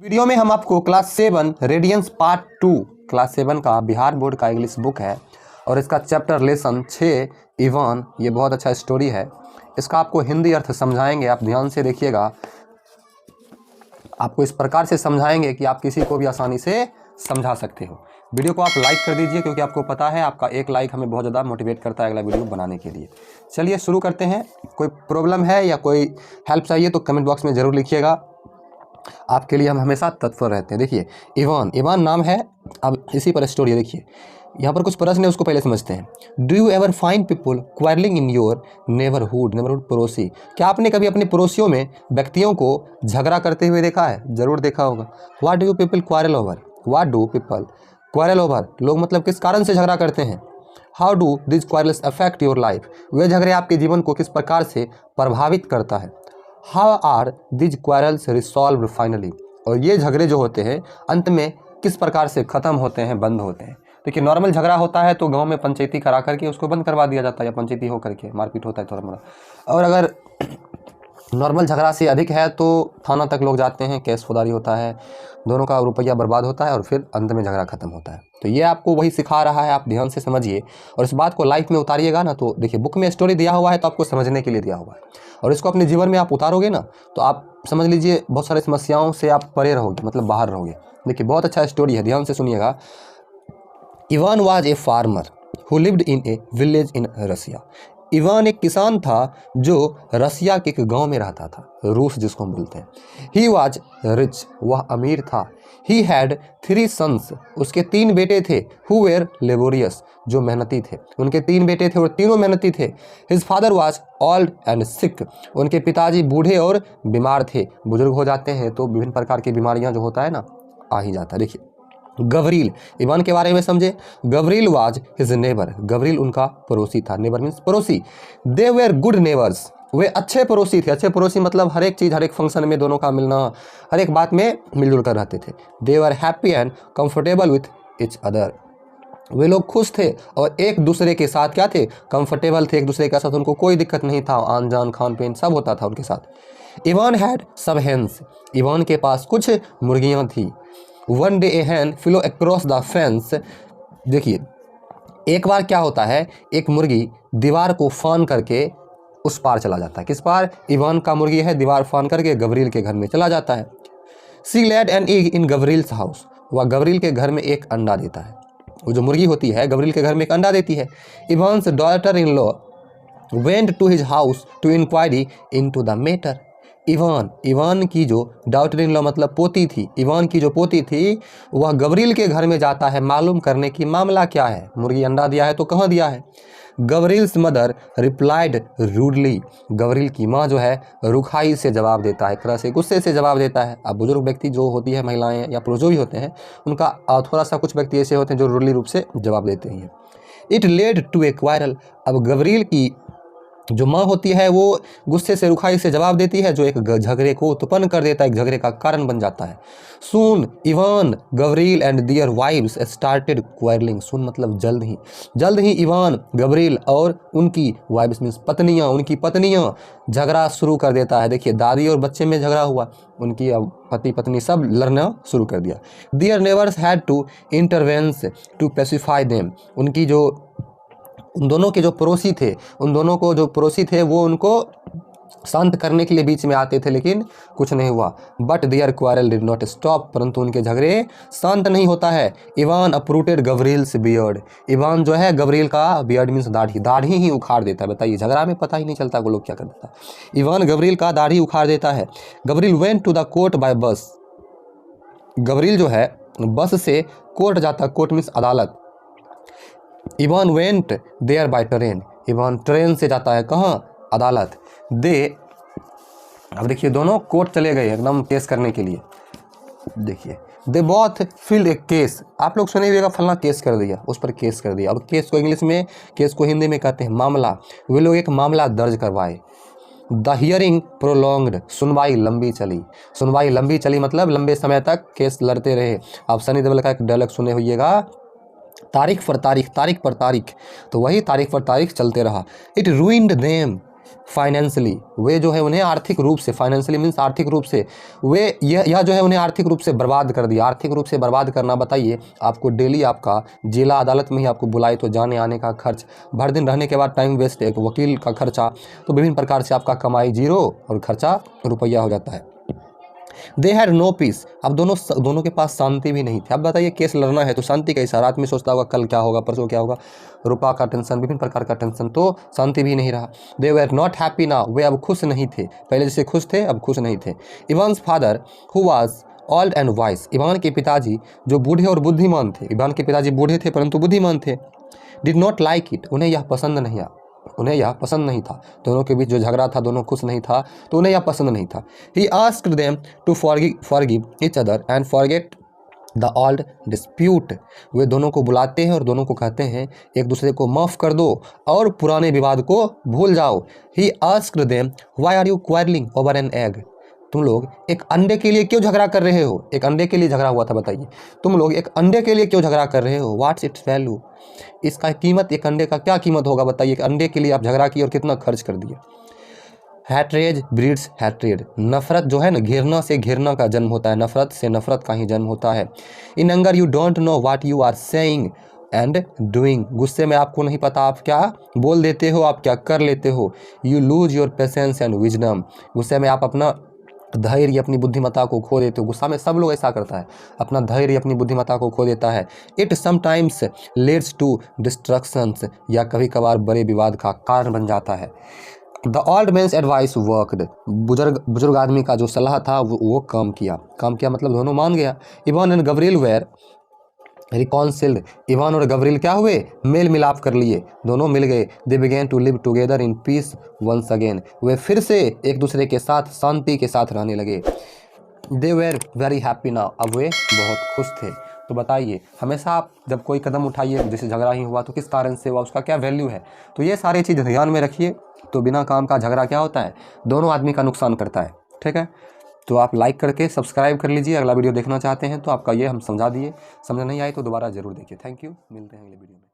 Video में हम आपको क्लास 7 रेडियंस पार्ट 2 क्लास 7 का बिहार बोर्ड का इंग्लिश बुक है और इसका चैप्टर लेसन 6 इवन, ये बहुत अच्छा स्टोरी है। इसका आपको हिंदी अर्थ समझाएंगे, आप ध्यान से देखिएगा। आपको इस प्रकार से समझाएंगे कि आप किसी को भी आसानी से समझा सकते हो। वीडियो को आप लाइक कर दीजिए क्योंकि आपको पता है आपका एक लाइक हमें बहुत ज़्यादा मोटिवेट करता है अगला वीडियो बनाने के लिए। चलिए शुरू करते हैं। कोई प्रॉब्लम है या कोई हेल्प चाहिए तो कमेंट बॉक्स में ज़रूर लिखिएगा, आपके लिए हम हमेशा तत्पर रहते हैं। देखिए इवान, इवान नाम है। अब इसी पर स्टोरी है। देखिए यहाँ पर कुछ प्रश्न है, उसको पहले समझते हैं। Do you ever find people quarrelling in your neighbourhood? Neighbourhood पड़ोसी। क्या आपने कभी अपने पड़ोसियों में व्यक्तियों को झगड़ा करते हुए देखा है? जरूर देखा होगा। What do you people quarrel over? What do people quarrel over? लोग मतलब किस कारण से झगड़ा करते हैं। How do this quarrels affect your life? वे झगड़े आपके जीवन को किस प्रकार से प्रभावित करता है। How are these quarrels resolve finally? और ये झगड़े जो होते हैं अंत में किस प्रकार से ख़त्म होते हैं, बंद होते हैं। देखिए नॉर्मल झगड़ा होता है तो गांव में पंचायती करा करके उसको बंद करवा दिया जाता है, या पंचायती हो करके मारपीट होता है थोड़ा मोड़ा। और अगर नॉर्मल झगड़ा से अधिक है तो थाना तक लोग जाते हैं, केस फौजदारी होता है, दोनों का रुपया बर्बाद होता है और फिर अंत में झगड़ा खत्म होता है। तो ये आपको वही सिखा रहा है, आप ध्यान से समझिए और इस बात को लाइफ में उतारिएगा ना। तो देखिए बुक में स्टोरी दिया हुआ है तो आपको समझने के लिए दिया हुआ है, और इसको अपने जीवन में आप उतारोगे ना तो आप समझ लीजिए बहुत सारी समस्याओं से आप परे रहोगे, मतलब बाहर रहोगे। देखिए बहुत अच्छा स्टोरी है, ध्यान से सुनिएगा। Ivan was a farmer who lived in a village in Russia. Ivan एक किसान था जो रसिया के एक गांव में रहता था, रूस जिसको हम बोलते हैं। ही वाज रिच, वह अमीर था। ही हैड 3 सन्स, उसके 3 बेटे थे। हु वेर लेबोरियस, जो मेहनती थे। उनके 3 बेटे थे और तीनों मेहनती थे। His father was old and sick, उनके पिताजी बूढ़े और बीमार थे। बुजुर्ग हो जाते हैं तो विभिन्न प्रकार की बीमारियां जो होता है ना आ ही जाता है। देखिए गवरील, इवान के बारे में समझे। गवरील वाज हिज नेबर, गवरील उनका पड़ोसी था। नेबर मीन्स पड़ोसी। दे वेर गुड नेबर्स, वे अच्छे पड़ोसी थे। अच्छे पड़ोसी मतलब हर एक चीज़, हर एक फंक्शन में दोनों का मिलना, हर एक बात में मिलजुल कर रहते थे। They were happy and comfortable with each other, वे लोग खुश थे और एक दूसरे के साथ क्या थे, कंफर्टेबल थे एक दूसरे के साथ। उनको कोई दिक्कत नहीं था, आन जान खान पीन सब होता था उनके साथ। Ivan had some hens, Ivan के पास कुछ मुर्गियाँ थी। One day a hen flew across the fence. देखिए एक बार क्या होता है, एक मुर्गी दीवार को फान करके उस पार चला जाता है। किस पार? इवान का मुर्गी है, दीवार फान करके गवरील के घर में चला जाता है। She laid an egg in Gavrilo's house, वह गवरील के घर में एक अंडा देता है। वो जो मुर्गी होती है गवरील के घर में एक अंडा देती है। Ivan's daughter in law went to his house to inquiry into the matter. Ivan की जो डॉटर इन लॉ मतलब पोती थी, इवान की जो पोती थी वह गवरील के घर में जाता है मालूम करने की मामला क्या है। मुर्गी अंडा दिया है तो कहाँ दिया है। गवरील्स मदर रिप्लाइड रूडली, गवरील की माँ जो है रुखाई से जवाब देता है, एक तरह से गुस्से से जवाब देता है। अब बुजुर्ग व्यक्ति जो होती है, महिलाएं या पुरुष जो भी होते हैं उनका थोड़ा सा, कुछ व्यक्ति ऐसे होते हैं जो रूडली रूप से जवाब देते हैं। It led to a quarrel, अब गवरील की जो माँ होती है वो गुस्से से रुखाई से जवाब देती है, जो एक झगड़े को उत्पन्न कर देता है, एक झगड़े का कारण बन जाता है। Soon Ivan Gavrilo and their wives started quarrelling. Soon मतलब जल्द ही इवान, गवरील और उनकी वाइव्स मीन्स पत्नियाँ, उनकी पत्नियाँ झगड़ा शुरू कर देता है। देखिए दादी और बच्चे में झगड़ा हुआ, उनकी अब पति पत्नी सब लड़ना शुरू कर दिया। Their neighbours had to intervene to pacify them, उनकी जो उन दोनों के जो पड़ोसी थे, उन दोनों को जो पड़ोसी थे वो उनको शांत करने के लिए बीच में आते थे, लेकिन कुछ नहीं हुआ। But their quarrel did not stop, परंतु उनके झगड़े शांत नहीं होता है। Ivan uprooted Gavril's beard, Ivan जो है गवरील का बियर्ड मीन्स दाढ़ी ही उखाड़ देता है। बताइए झगड़ा में पता ही नहीं चलता वो लोग क्या कर देता है। इवान गवरील का दाढ़ी उखाड़ देता है। Gavrilo went to the court by bus, Gavrilo जो है बस से कोर्ट जाता, कोर्ट मीन्स अदालत। Ivan went there by train, Ivan train से जाता है कहाँ, अदालत। अब देखिए दोनों कोर्ट चले गए एकदम केस करने के लिए। देखिए they both field A case, आप लोग सुने हुएगा फलना केस कर दिया, उस पर केस कर दिया। अब केस को इंग्लिश में, केस को हिंदी में कहते हैं मामला। वे लोग एक मामला दर्ज करवाए। द हियरिंग प्रोलॉन्ग्ड, सुनवाई लंबी चली। सुनवाई लंबी चली मतलब लंबे समय तक केस लड़ते रहे। आप सनी देओल का एक डायलॉग सुने होइएगा, तारीख पर तारीख, तारीख पर तारीख, तो वही तारीख पर तारीख चलते रहा। इट रूइंड देम, फाइनेंशियली, वे जो है उन्हें आर्थिक रूप से, फाइनेंशियली मीन्स आर्थिक रूप से, वे यह जो है उन्हें आर्थिक रूप से बर्बाद कर दिया। आर्थिक रूप से बर्बाद करना, बताइए, आपको डेली आपका जिला अदालत में ही आपको बुलाए तो जाने आने का खर्च, भर दिन रहने के बाद टाइम वेस्ट, एक वकील का खर्चा, तो विभिन्न प्रकार से आपका कमाई जीरो और खर्चा रुपया हो जाता है। दे हैड नो पीस, अब दोनों के पास शांति भी नहीं थी। अब बताइए, केस लड़ना है तो शांति कैसा, रात में सोचता होगा कल क्या होगा, परसों क्या होगा, रुपया का टेंशन, विभिन्न प्रकार का टेंशन, तो शांति भी नहीं रहा। दे वर नॉट हैप्पी नाउ, वे अब खुश नहीं थे, पहले जैसे खुश थे अब खुश नहीं थे। Evans father who was old and vice, Ivan के पिताजी जो बूढ़े और बुद्धिमान थे, इवान के पिताजी बूढ़े थे परंतु बुद्धिमान थे। डिड नॉट लाइक इट, उन्हें यह पसंद नहीं था, दोनों के बीच जो झगड़ा था, दोनों खुश नहीं था, तो उन्हें यह पसंद नहीं था। He asked them to forgive each other and forget the old dispute, वे दोनों को बुलाते हैं और दोनों को कहते हैं एक दूसरे को माफ़ कर दो और पुराने विवाद को भूल जाओ। He asked them why are you quarrelling over an egg, तुम लोग एक अंडे के लिए क्यों झगड़ा कर रहे हो, एक अंडे के लिए झगड़ा हुआ था, बताइए तुम लोग एक अंडे के लिए क्यों झगड़ा कर रहे हो। व्हाट्स इट्स वैल्यू, इसका कीमत, एक अंडे का क्या कीमत होगा, बताइए, एक अंडे के लिए आप झगड़ा किए और कितना खर्च कर दिए। हैट्रेज ब्रीड्स हैट्रेड, नफरत जो है ना, घृणा से घृणा का जन्म होता है, नफरत से नफरत का ही जन्म होता है। In anger you don't know what you are saying and doing, गुस्से में आपको नहीं पता आप क्या बोल देते हो, आप क्या कर लेते हो। You lose your patience and wisdom, गुस्से में आप अपना धैर्य, अपनी बुद्धिमत्ता को खो देते हो। गुस्सा में सब लोग ऐसा करता है, अपना धैर्य, अपनी बुद्धिमत्ता को खो देता है। It sometimes leads to destructions, या कभी कभार बड़े विवाद का कारण बन जाता है। The old man's advice worked, बुजुर्ग आदमी का जो सलाह था वो काम किया मतलब दोनों मान गया। Ivan and Gabriel were reconciled, Ivan और गब्रियल क्या हुए, मेल मिलाप कर लिए, दोनों मिल गए। They began to live together in peace once again, वे फिर से एक दूसरे के साथ शांति के साथ रहने लगे। They were very happy now, अब वे बहुत खुश थे। तो बताइए, हमेशा आप जब कोई कदम उठाइए, जैसे झगड़ा ही हुआ तो किस कारण से हुआ, उसका क्या वैल्यू है, तो ये सारी चीज़ ध्यान में रखिए। तो बिना काम का झगड़ा क्या होता है, दोनों आदमी का नुकसान करता है। ठीक है, तो आप लाइक करके सब्सक्राइब कर लीजिए। अगला वीडियो देखना चाहते हैं तो आपका ये हम समझा दिए, समझ नहीं आई तो दोबारा ज़रूर देखिए। थैंक यू, मिलते हैं अगले वीडियो में।